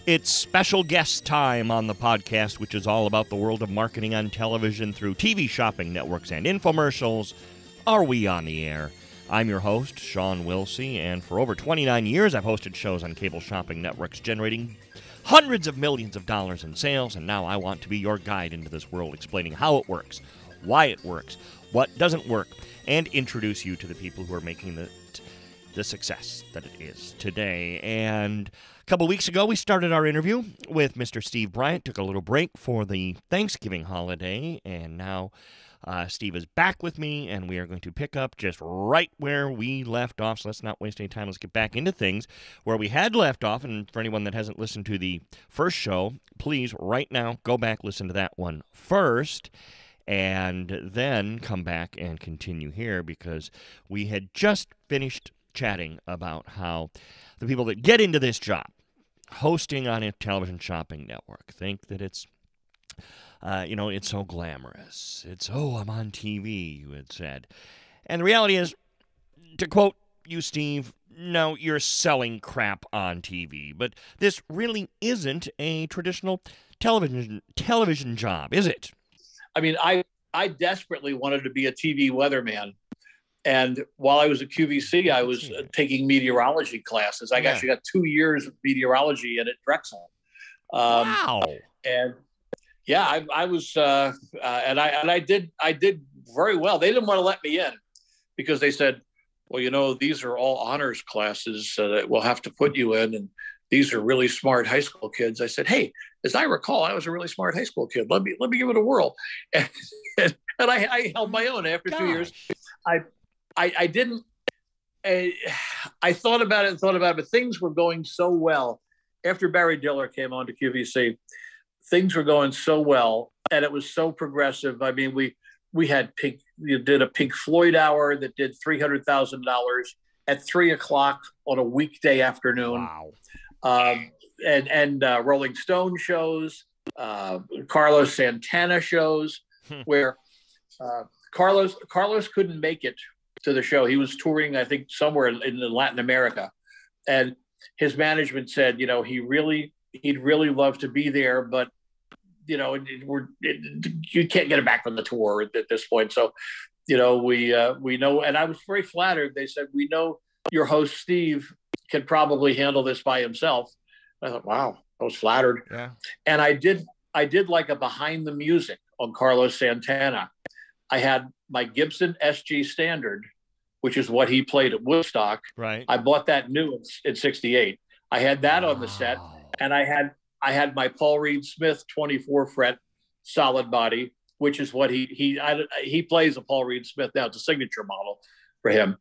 It's special guest time on the podcast, which is all about the world of marketing on television through TV shopping networks and infomercials. Are we on the air? I'm your host, Sean Wilsey, and for over 29 years, I've hosted shows on cable shopping networks generating hundreds of millions of dollars in sales, and now I want to be your guide into this world, explaining how it works, why it works, what doesn't work, and introduce you to the people who are making the success that it is today. And a couple weeks ago, we started our interview with Mr. Steve Bryant, took a little break for the Thanksgiving holiday, and now Steve is back with me, and we are going to pick up just right where we left off. So let's not waste any time. Let's get back into things where we had left off. And for anyone that hasn't listened to the first show, please right now go back, listen to that one first, and then come back and continue here, because we had just finished chatting about how the people that get into this job, hosting on a television shopping network, think that it's it's so glamorous. It's, I'm on TV, you had said. And the reality is, to quote you, Steve, no, you're selling crap on TV. But this really isn't a traditional television job, is it? I mean, I desperately wanted to be a TV weatherman. And while I was at QVC, I was taking meteorology classes. I actually got 2 years of meteorology at Drexel. Wow. And yeah, I was, and I did very well. They didn't want to let me in because they said, well, these are all honors classes that we'll have to put you in. And these are really smart high school kids. I said, hey, as I recall, I was a really smart high school kid. Let me give it a whirl. And I held my own after 2 years. I didn't, I thought about it, but things were going so well. After Barry Diller came on to QVC, things were going so well, and it was so progressive. I mean, we had did a Pink Floyd hour that did $300,000 at 3:00 on a weekday afternoon. Wow. And Rolling Stone shows, Carlos Santana shows, where Carlos couldn't make it to the show. He was touring, I think, somewhere in Latin America, and his management said, he'd really love to be there, but you can't get him back from the tour at this point. So, we know, and I was very flattered. They said, we know your host Steve can probably handle this by himself. I thought, wow, I was flattered. Yeah. And I did like a behind the music on Carlos Santana. I had my Gibson SG Standard, which is what he played at Woodstock. Right. I bought that new in '68. I had that on the set, and I had my Paul Reed Smith 24 fret solid body, which is what he plays a Paul Reed Smith now. It's a signature model for him.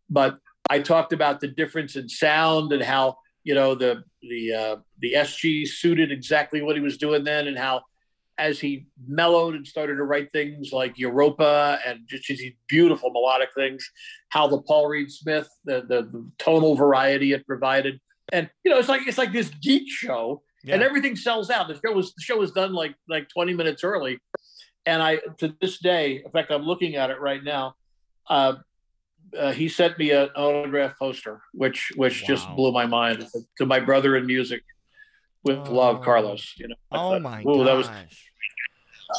But I talked about the difference in sound and how the SG suited exactly what he was doing then, and how as he mellowed and started to write things like Europa and just these beautiful melodic things, how the Paul Reed Smith, the tonal variety it provided. And, it's like this geek show, and everything sells out. The show was done like 20 minutes early. And to this day, in fact, I'm looking at it right now. He sent me an autograph poster, which just blew my mind, to my brother in music. With love, Carlos. Oh my gosh!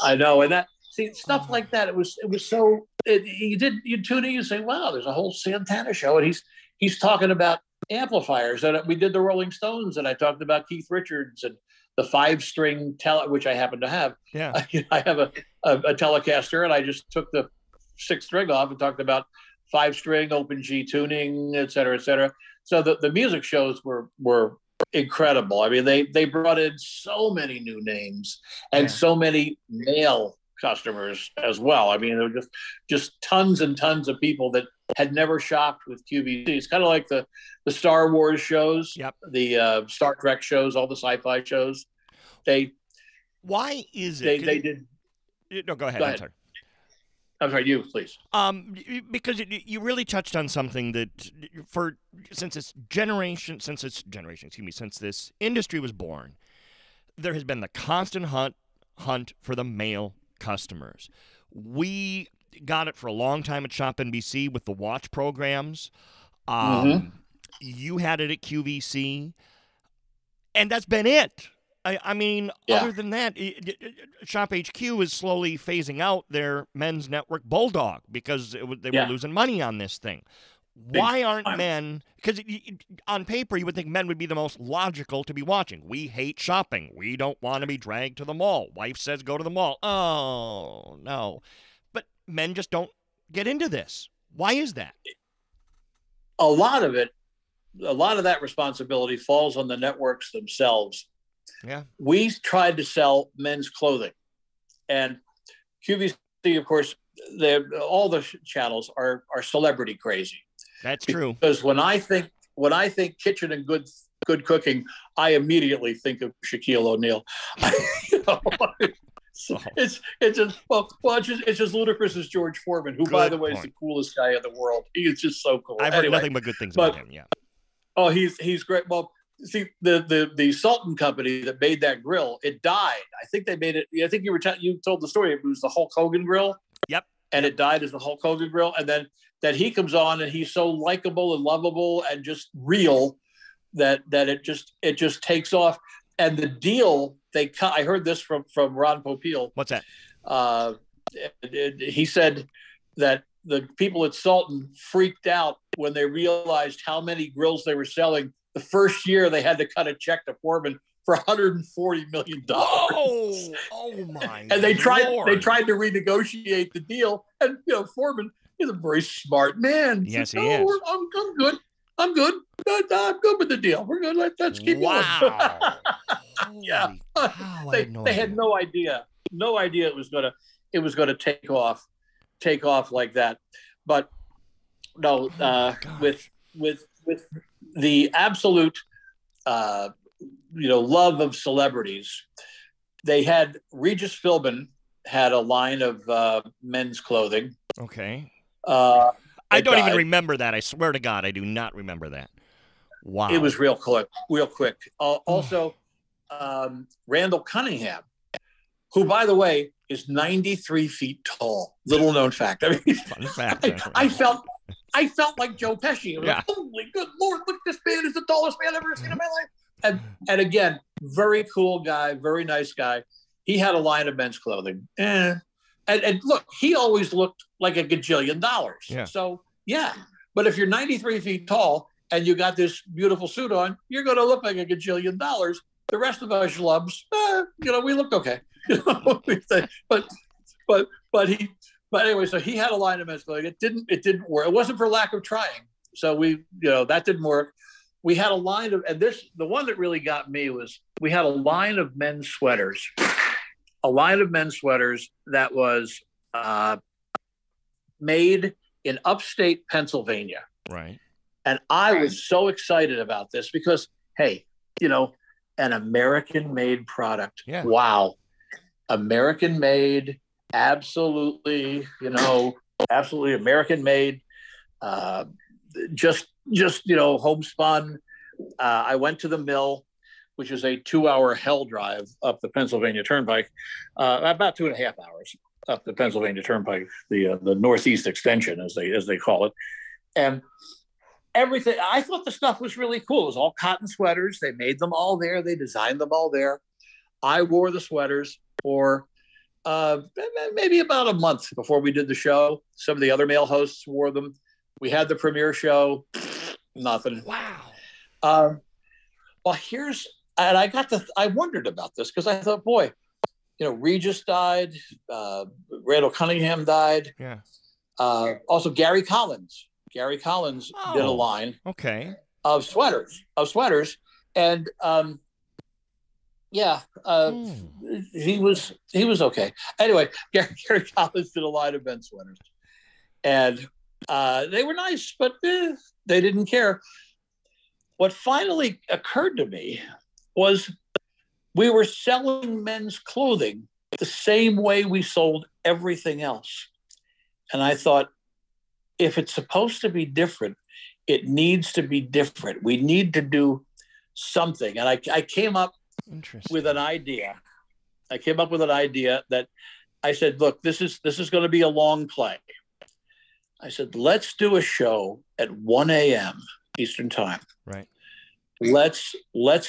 I know, and stuff like that. It was so. You tune in, you say, "Wow, there's a whole Santana show," and he's talking about amplifiers. And we did the Rolling Stones, and I talked about Keith Richards and the 5-string which I happen to have. Yeah, I have a Telecaster, and I just took the 6th string off and talked about 5-string open G tuning, et cetera, et cetera. So the music shows were incredible. I mean, they brought in so many new names and so many male customers as well. I mean, there were just tons and tons of people that had never shopped with QVC. It's kind of like the Star Wars shows, the Star Trek shows, all the sci-fi shows. Why is it? They did. No, go ahead. I'm sorry, you please. Because you really touched on something that since this industry was born, there has been the constant hunt for the male customers. We got it for a long time at Shop NBC with the watch programs. You had it at QVC. And that's been it. I mean, Yeah. other than that, Shop HQ is slowly phasing out their men's network Bulldog because they were losing money on this thing. Why aren't men? Because on paper, you would think men would be the most logical to be watching. We hate shopping. We don't want to be dragged to the mall. Wife says go to the mall. Oh, no. But men just don't get into this. Why is that? A lot of that responsibility falls on the networks themselves. Yeah. We tried to sell men's clothing, and QVC, of course, all the channels are celebrity crazy. That's true. Because when I think kitchen and good cooking, I immediately think of Shaquille O'Neal. It's just ludicrous as George Foreman, who, by the way, is the coolest guy in the world. He is just so cool. I've heard nothing but good things about him. Yeah. Oh, he's great. Well, see, the Sultan company that made that grill, it died. I think they made it. I think you told the story. It was the Hulk Hogan grill. Yep. And it died as the Hulk Hogan grill, and then that he comes on and he's so likable and lovable and just real that it just takes off. And the deal they cut. I heard this from Ron Popeil. What's that? He said that the people at Sultan freaked out when they realized how many grills they were selling. The first year they had to cut a check to Foreman for $140 million. Oh my! And they tried Lord. to renegotiate the deal. And Foreman is a very smart man. Yes, he is. I'm good. I'm good with the deal. We're good. Let's keep going. Yeah. They had no idea it was gonna take off like that. But no, with the absolute love of celebrities, they had Regis Philbin had a line of men's clothing. Okay. I don't even remember that. I swear to God, I do not remember that. Wow. It was real quick. Also, Randall Cunningham, who, by the way, is 93 feet tall. Little known fact. I mean, fun fact. I felt like Joe Pesci. It was Yeah. like, holy good Lord, look, this man is the tallest man I've ever seen in my life. And again, very cool guy, very nice guy. He had a line of men's clothing. And look, he always looked like $1 gajillion. Yeah. So, yeah. But if you're 93 feet tall and you got this beautiful suit on, you're going to look like $1 gajillion. The rest of us schlubs, we looked okay. But anyway, so he had a line of men's clothing. It didn't work. It wasn't for lack of trying. So that didn't work. We had a line of, and the one that really got me was we had a line of men's sweaters. A line of men's sweaters that was made in upstate Pennsylvania. Right. And I was so excited about this because, hey, an American-made product. Yeah. Wow. American-made, absolutely American-made, just homespun. I went to the mill, which is a 2-hour hell drive up the Pennsylvania Turnpike, about 2.5 hours up the Pennsylvania Turnpike, the Northeast Extension, as they call it. And everything, I thought the stuff was really cool. It was all cotton sweaters. They made them all there. They designed them all there. I wore the sweaters for maybe about a month before we did the show. Some of the other male hosts wore them. We had the premiere show. Nothing. Wow. Well, I wondered about this because I thought, boy, Regis died. Randall Cunningham died. Yeah. Also, Gary Collins. Gary Collins did a line of sweaters. And he was okay. Anyway, Gary Collins did a line of men's sweaters. And they were nice, but they didn't care. What finally occurred to me was we were selling men's clothing the same way we sold everything else. And I thought, if it's supposed to be different, it needs to be different. We need to do something. And I came up with an idea. That I said, look, this is going to be a long play. I said, let's do a show at 1 a.m. Eastern time. Right. let's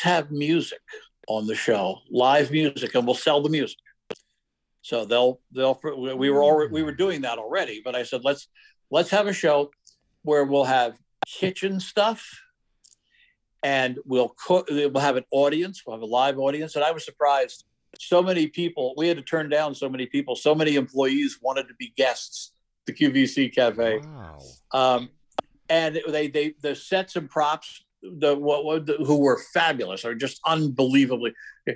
have music on the show, live music, and we'll sell the music. So we were doing that already, but I said, let's have a show where we'll have kitchen stuff, and we'll have an audience. We'll have a live audience. And I was surprised. So many people, we had to turn down so many people. So many employees wanted to be guests at the QVC Cafe. Wow. And the sets and props, who were fabulous, are just unbelievably.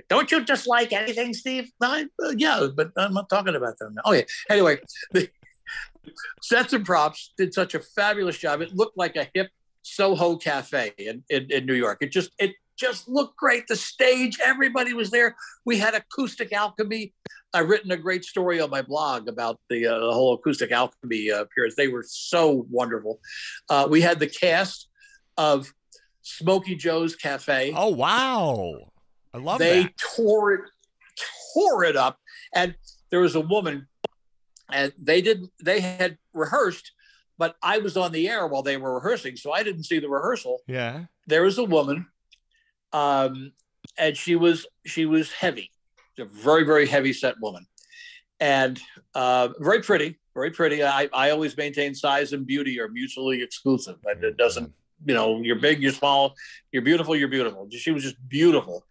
Don't you just like anything, Steve? Yeah, but I'm not talking about them now. Okay. Anyway, the sets and props did such a fabulous job. It looked like a hip Soho cafe in New York. It just looked great. The stage, everybody was there. We had acoustic alchemy. I've written a great story on my blog about the whole acoustic alchemy appearance. They were so wonderful. We had the cast of Smokey Joe's Cafe. Oh, wow. I love that. They tore it up. And there was a woman, and they had rehearsed, but I was on the air while they were rehearsing, so I didn't see the rehearsal. Yeah. There was a woman, and she was heavy, a very, very heavy set woman, and very pretty, very pretty. I always maintain size and beauty are mutually exclusive. It doesn't, you're big, you're small, you're beautiful, you're beautiful. She was just beautiful,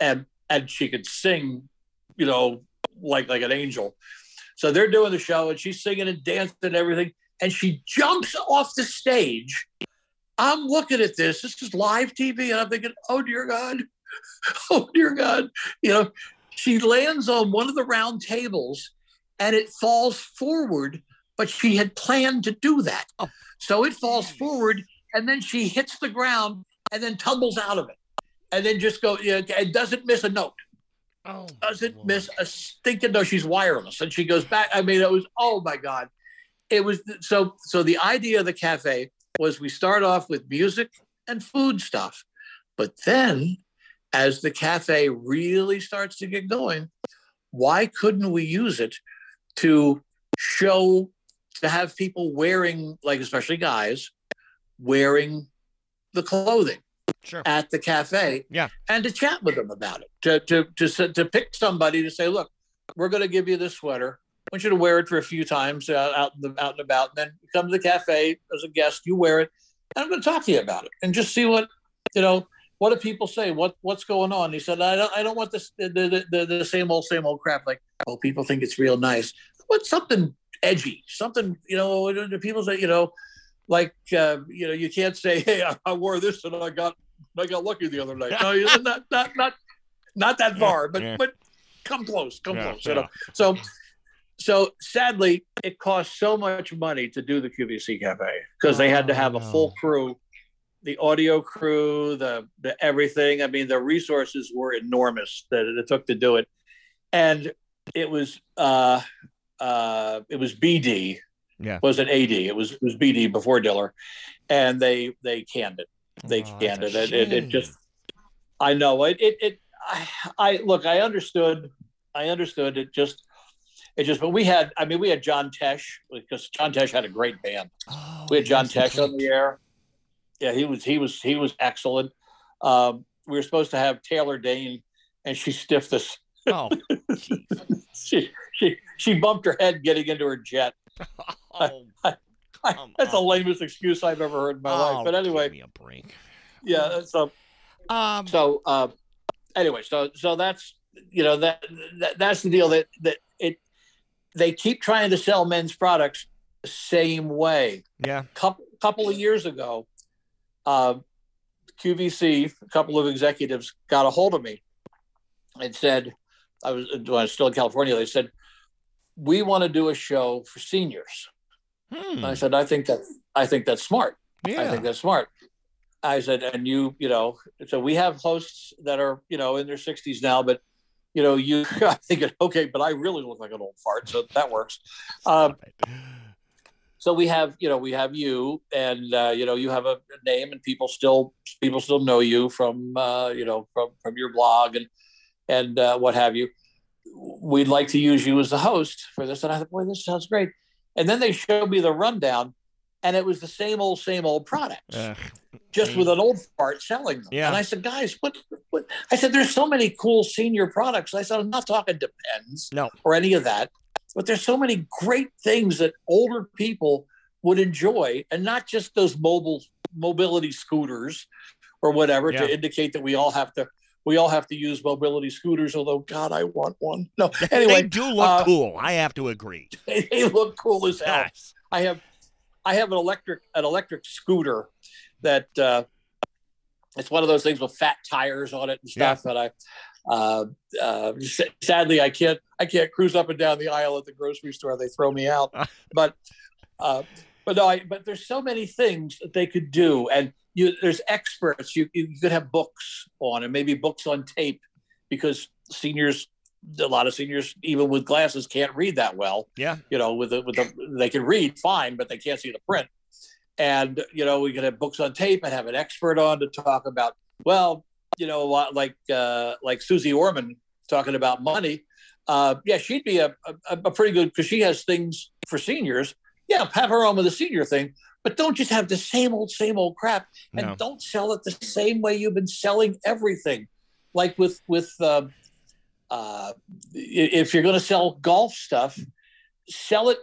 and she could sing, like an angel. So they're doing the show, and she's singing and dancing and everything. And she jumps off the stage. I'm looking at this. This is live TV. And I'm thinking, oh, dear God. Oh, dear God. She lands on one of the round tables, and it falls forward. But she had planned to do that. Oh. So it falls forward, and then she hits the ground and then tumbles out of it. And then just it doesn't miss a note. Oh, doesn't miss a stinking note. She's wireless. And she goes back. I mean, it was, oh, my God. It was so the idea of the cafe was we start off with music and food stuff. But then as the cafe really starts to get going, why couldn't we use it to have people wearing, like especially guys, wearing the clothing at the cafe, and to chat with them about it, to pick somebody to say, look, we're going to give you this sweater. I want you to wear it for a few times out and about. And then you come to the cafe as a guest, you wear it. And I'm going to talk to you about it and just see what do people say? What's going on? He said, I don't want this, the same old crap. Like, oh, people think it's real nice. What's something edgy, something, people say, like, you can't say, hey, I wore this and I got lucky the other night. No, not that far, but come close. So sadly, it cost so much money to do the QVC Cafe because they had to have a full crew, the audio crew, the everything. I mean, the resources were enormous that it took to do it, and it was BD, wasn't AD. It was BD before Diller, and they canned it. They canned it. It just, I know it. I look. I understood. It just, but we had John Tesh, because John Tesh had a great band. Oh, we had John Tesh on the air. Yeah, he was excellent. We were supposed to have Taylor Dane, and she stiffed us. Oh, she bumped her head getting into her jet. Oh, that's the lamest excuse I've ever heard in my life. But anyway, give me a break. Yeah. Anyway, so that's that's the deal that they keep trying to sell men's products the same way. Yeah. Couple of years ago, QVC, a couple of executives got a hold of me and said, when I was still in California, they said, we want to do a show for seniors. And I said, I think that's smart. Yeah. I think that's smart. I said, and so we have hosts that are, in their 60s now, but I think, okay, but I really look like an old fart, so that works. So we have you, and you have a name, and people still know you from from your blog and what have you. We'd like to use you as the host for this, and I thought, boy, this sounds great. And then they showed me the rundown, and it was the same old products. just with an old fart selling them. Yeah. And I said, guys, what? I said, there's so many cool senior products. I said, I'm not talking Depends or any of that, but there's so many great things that older people would enjoy, and not just those mobility scooters or whatever to indicate that we all have to use mobility scooters. Although, God, I want one. No, anyway, they do look cool. I have to agree. They look cool as hell. Yes. I have an electric scooter that it's one of those things with fat tires on it and stuff. And sadly, I can't cruise up and down the aisle at the grocery store. They throw me out. But there's so many things that they could do, and there's experts. You could have books on, and maybe books on tape, because a lot of seniors, even with glasses, can't read that well. Yeah, they can read fine, but they can't see the print. And we could have books on tape and have an expert on to talk about, like Susie Orman talking about money. She'd be a pretty good, because she has things for seniors. Yeah, have her on with the senior thing, but don't just have the same old crap, and don't sell it the same way you've been selling everything. Like with if you're going to sell golf stuff, sell it.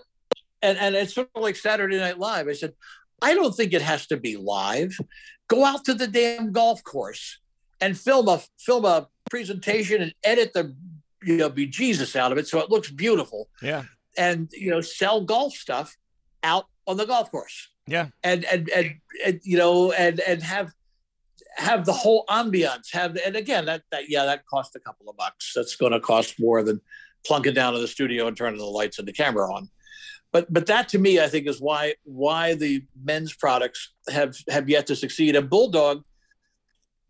And it's sort of like Saturday Night Live. I said, I don't think it has to be live. Go out to the damn golf course and film a presentation and edit the bejesus out of it so it looks beautiful. Yeah. And sell golf stuff out on the golf course. Yeah. And have the whole ambiance. And again, that costs a couple of bucks. That's going to cost more than plunking down in the studio and turning the lights and the camera on. But that, to me, I think is why the men's products have yet to succeed. And Bulldog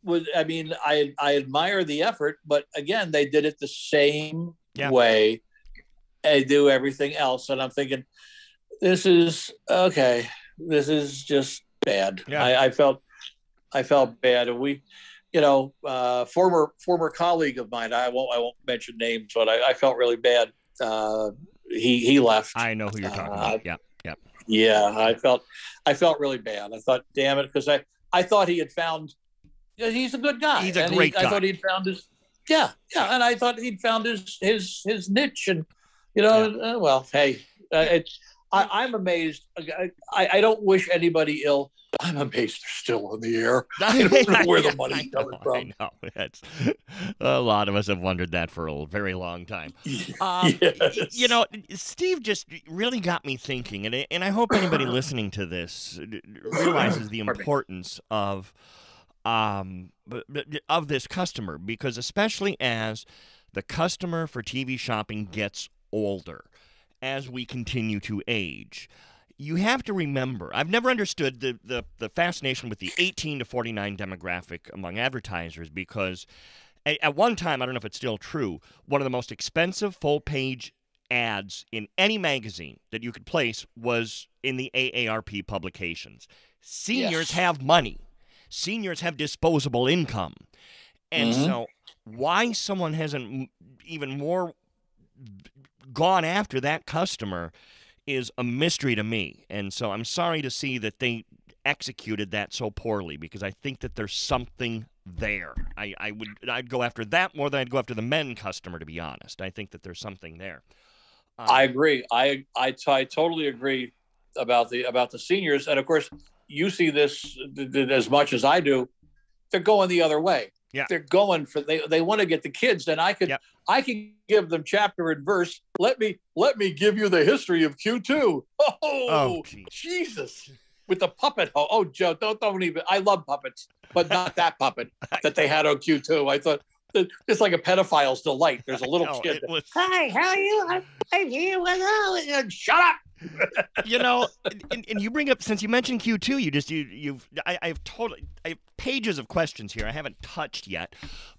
I admire the effort, but again, they did it the same way they do everything else. And I'm thinking, this is okay. This is just bad. Yeah. I felt bad. And we, former colleague of mine, I won't mention names, but I felt really bad. He left. I know who you're talking about. Yeah. Yeah. I felt really bad. I thought, damn it. Because I thought he had found, he's a good guy. He's a great guy. I thought he'd found his, and I thought he'd found his niche. And, well, hey, I'm amazed. I don't wish anybody ill. I'm amazed they're still on the air. I don't know where the money's coming from. I know. A lot of us have wondered that for a very long time. Yes. Steve just really got me thinking, and I hope anybody listening to this realizes the importance of this customer, because especially as the customer for TV shopping gets older, as we continue to age, you have to remember, I've never understood the fascination with the 18 to 49 demographic among advertisers, because at one time, I don't know if it's still true, one of the most expensive full-page ads in any magazine that you could place was in the AARP publications. Seniors have money. Seniors have disposable income. And so why someone hasn't even more gone after that customer is a mystery to me. And so I'm sorry to see that they executed that so poorly, because I think that there's something there. I'd go after that more than I'd go after the men customer, to be honest. I think that there's something there. I agree. I totally agree about the seniors. And of course, you see this as much as I do. They're going the other way. Yeah. They're going for they want to get the kids, and I can give them chapter and verse. Let me give you the history of Q2. Oh Jesus. With the puppet. Oh, Joe, don't even. I love puppets, but not that puppet that they had on Q2. I thought it's like a pedophile's delight. There's a little kid. Hi, how are you? I'm here with all. Shut up. And you bring up, since you mentioned Q2, I have pages of questions here I haven't touched yet,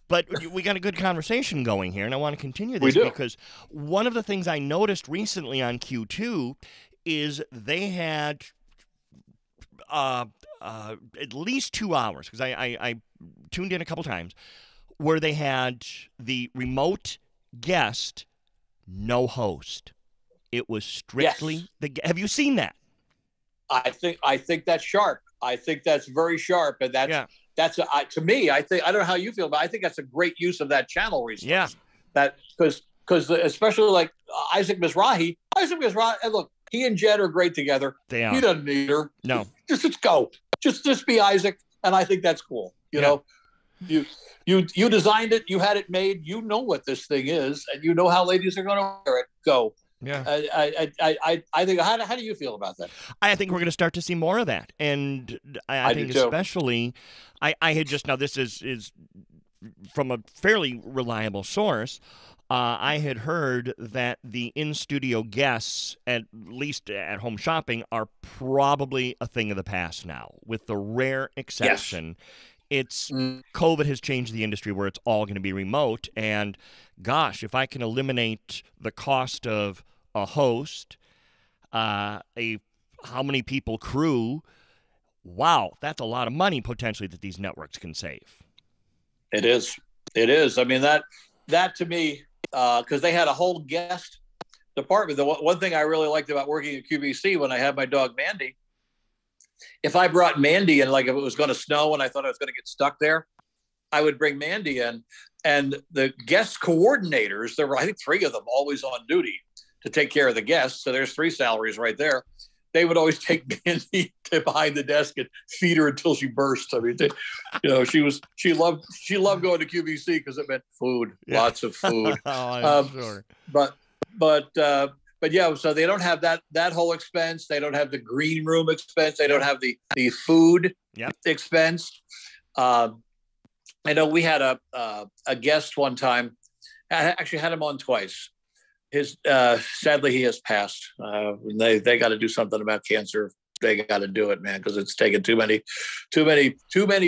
but we got a good conversation going here, and I want to continue this because one of the things I noticed recently on Q2 is they had at least 2 hours, because I tuned in a couple times, where they had the remote guest, no host. It was strictly the. Have you seen that? I think that's sharp. I think that's very sharp, and to me. I don't know how you feel, but I think that's a great use of that channel resource. Yeah, that because especially like Isaac Mizrahi, and look, he and Jed are great together. They are. He doesn't need her. No, just go. Just be Isaac, and I think that's cool. You know, you designed it, you had it made, you know what this thing is, and you know how ladies are going to wear it. Go. Yeah. I think. How do you feel about that? I think we're going to start to see more of that, and I think especially, I had just now this is from a fairly reliable source. I had heard that the in-studio guests, at least at home shopping, are probably a thing of the past now, with the rare exception. It's COVID has changed the industry where it's all going to be remote. And gosh, if I can eliminate the cost of a host, how many people crew, wow, that's a lot of money potentially that these networks can save. It is. I mean, that to me, because they had a whole guest department. The one thing I really liked about working at QVC when I had my dog Mandy, if I brought Mandy in, like if it was going to snow and I thought I was going to get stuck there, I would bring Mandy in, and the guest coordinators, there were, I think, 3 of them always on duty to take care of the guests. So there's 3 salaries right there. They would always take Mandy to behind the desk and feed her until she burst. I mean, she loved going to QVC because it meant food, lots of food. Sure. But yeah, so they don't have that whole expense. They don't have the green room expense. They don't have the food expense. I know we had a guest one time. I actually had him on twice. Sadly he has passed. They got to do something about cancer. They got to do it, man, because it's taken too many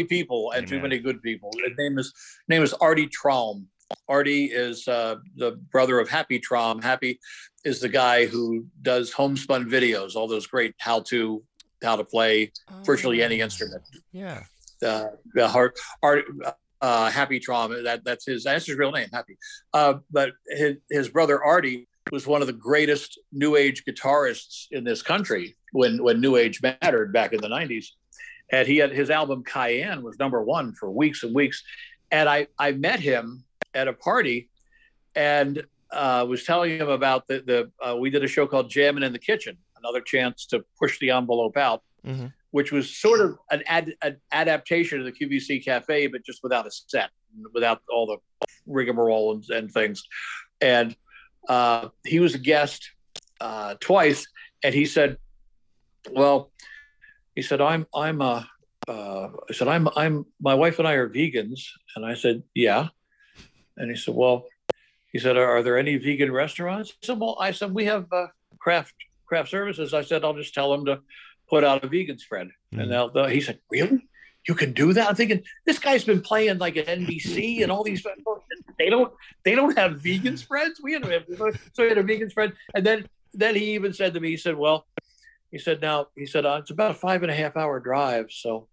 people and too many good people. His name is Artie Traum. Artie is the brother of Happy Traum. Happy is the guy who does homespun videos, all those great how to play virtually any instrument. Yeah. Happy Traum. That's his real name, Happy. But his brother Artie was one of the greatest New Age guitarists in this country when New Age mattered back in the 90s. And he had his album Cayenne was #1 for weeks and weeks. And I met him at a party and was telling him about we did a show called Jammin' in the Kitchen, another chance to push the envelope out, which was sort of an adaptation of the QVC Cafe, but just without a set, without all the rigmarole and things. And he was a guest twice, and he said, "Well," he said, "I'm my wife and I are vegans," and I said, "Yeah," and he said, "Well," he said, "Are there any vegan restaurants?" I said, "We have craft services." I said, "I'll just tell them to put out a vegan spread." And he said, "Really? You can do that?" I'm thinking, this guy's been playing like at NBC and all these. They don't have vegan spreads. So he had a vegan spread, and then he even said to me, he said, it's about a 5.5 hour drive. So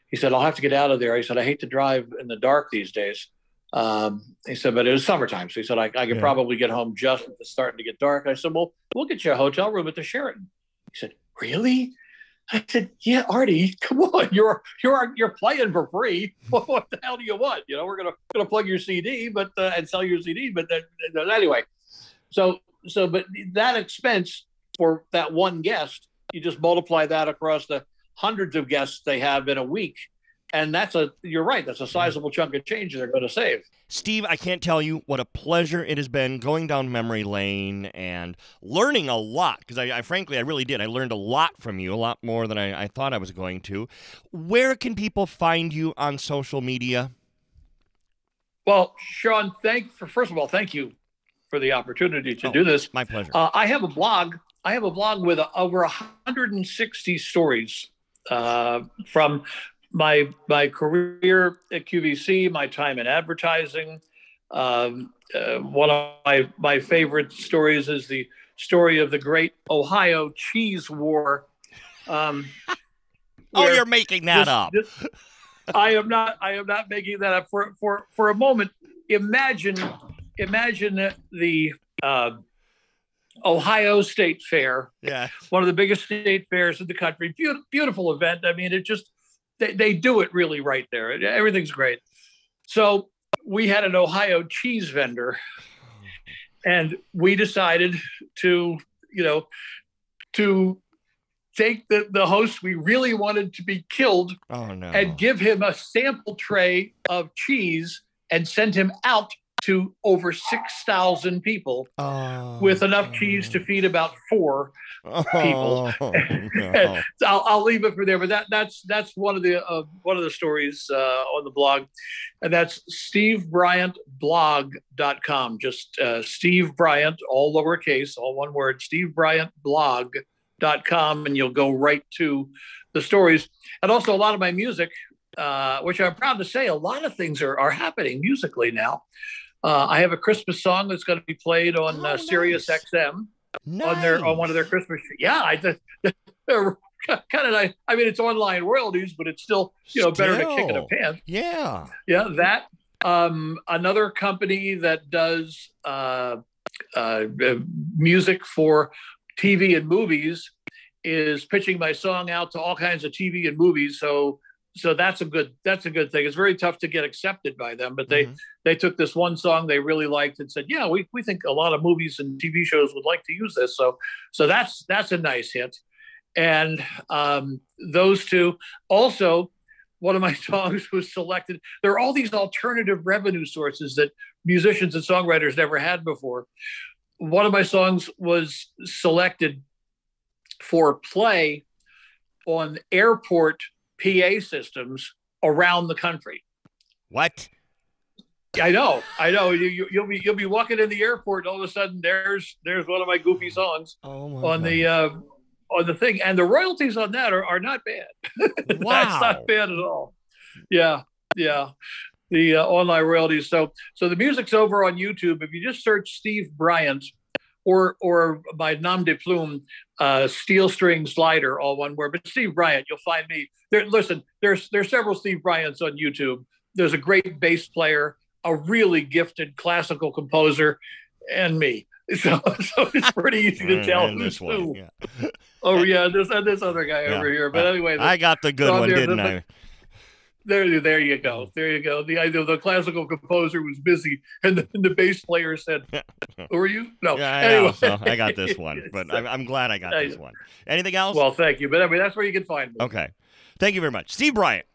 he said, I'll have to get out of there. He said, I hate to drive in the dark these days. He said, but it was summertime. So he said, I could probably get home just as it's starting to get dark. I said, well, we'll get you a hotel room at the Sheraton. He said, really? I said, yeah, Artie, come on, you're playing for free. What the hell do you want? We're gonna plug your CD, but and sell your CD. But anyway, so but that expense for that one guest, you just multiply that across the hundreds of guests they have in a week, and you're right, that's a sizable chunk of change they're going to save. Steve, I can't tell you what a pleasure it has been going down memory lane and learning a lot, because I frankly really did. I learned a lot from you, a lot more than I thought I was going to. Where can people find you on social media? Well, Sean, first of all, thank you for the opportunity to do this. My pleasure. I have a blog. With over 160 stories from my career at QVC, my time in advertising. One of my favorite stories is the story of the Great Ohio Cheese War. You're making that up. I am not making that up. For a moment, imagine the Ohio State Fair. Yeah. One of the biggest state fairs in the country. Beautiful event. I mean, it just, they do it really right there. Everything's great. So we had an Ohio cheese vendor, and we decided to take the host we really wanted to be killed and give him a sample tray of cheese and send him out to over 6,000 people with enough cheese to feed about 4 people. No. I'll leave it for there, but that's one of the stories on the blog, and that's stevebryantblog.com. Just Steve Bryant, all lowercase, all one word, stevebryantblog.com, and you'll go right to the stories. And also a lot of my music, which I'm proud to say, a lot of things are happening musically now. I have a Christmas song that's going to be played on Sirius XM on one of their Christmas. Yeah, kind of nice. I mean, it's online royalties, but it's still better than a kick in the pants. Yeah, that. Another company that does music for TV and movies is pitching my song out to all kinds of TV and movies. So that's a good thing. It's very tough to get accepted by them, but they took this one song they really liked and said, yeah, we think a lot of movies and TV shows would like to use this. So that's a nice hit. And those two. Also, one of my songs was selected. There are all these alternative revenue sources that musicians and songwriters never had before. One of my songs was selected for play on airport PA systems around the country. What? I know. You'll be walking in the airport, and all of a sudden there's one of my goofy songs on the thing, and the royalties on that are not bad. Wow, that's not bad at all. Yeah. The online royalties. So the music's over on YouTube. If you just search Steve Bryant or my nom de plume, steel string slider, all one word, but Steve Bryant, you'll find me there. Listen, there's several Steve Bryants on YouTube. There's a great bass player, a really gifted classical composer, and me. So it's pretty easy to tell who's who. Yeah. Oh yeah, there's this other guy over here. But anyway, I got the good one, didn't I? There you go. The classical composer was busy, and the bass player said, "Who are you?" No. Yeah, anyway, I got this one, but I'm glad I got this one. Anything else? Well, thank you. But anyway, that's where you can find me. Okay, thank you very much, Steve Bryant.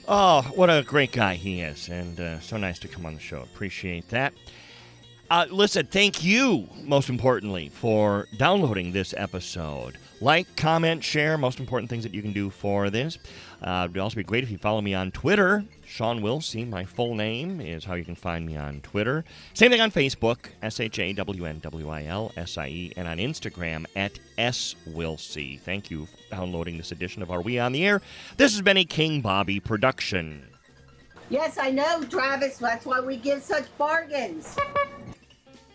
Oh, what a great guy he is, and so nice to come on the show. Appreciate that. Listen, thank you, most importantly, for downloading this episode. Like, comment, share, most important things that you can do for this. It would also be great if you follow me on Twitter. Sean Wilsey, my full name, is how you can find me on Twitter. Same thing on Facebook, SHAWNWILSIE, and on Instagram at SWilsey. Thank you for downloading this edition of Are We On The Air? This has been a King Bobby production. Yes, I know, Travis. That's why we give such bargains.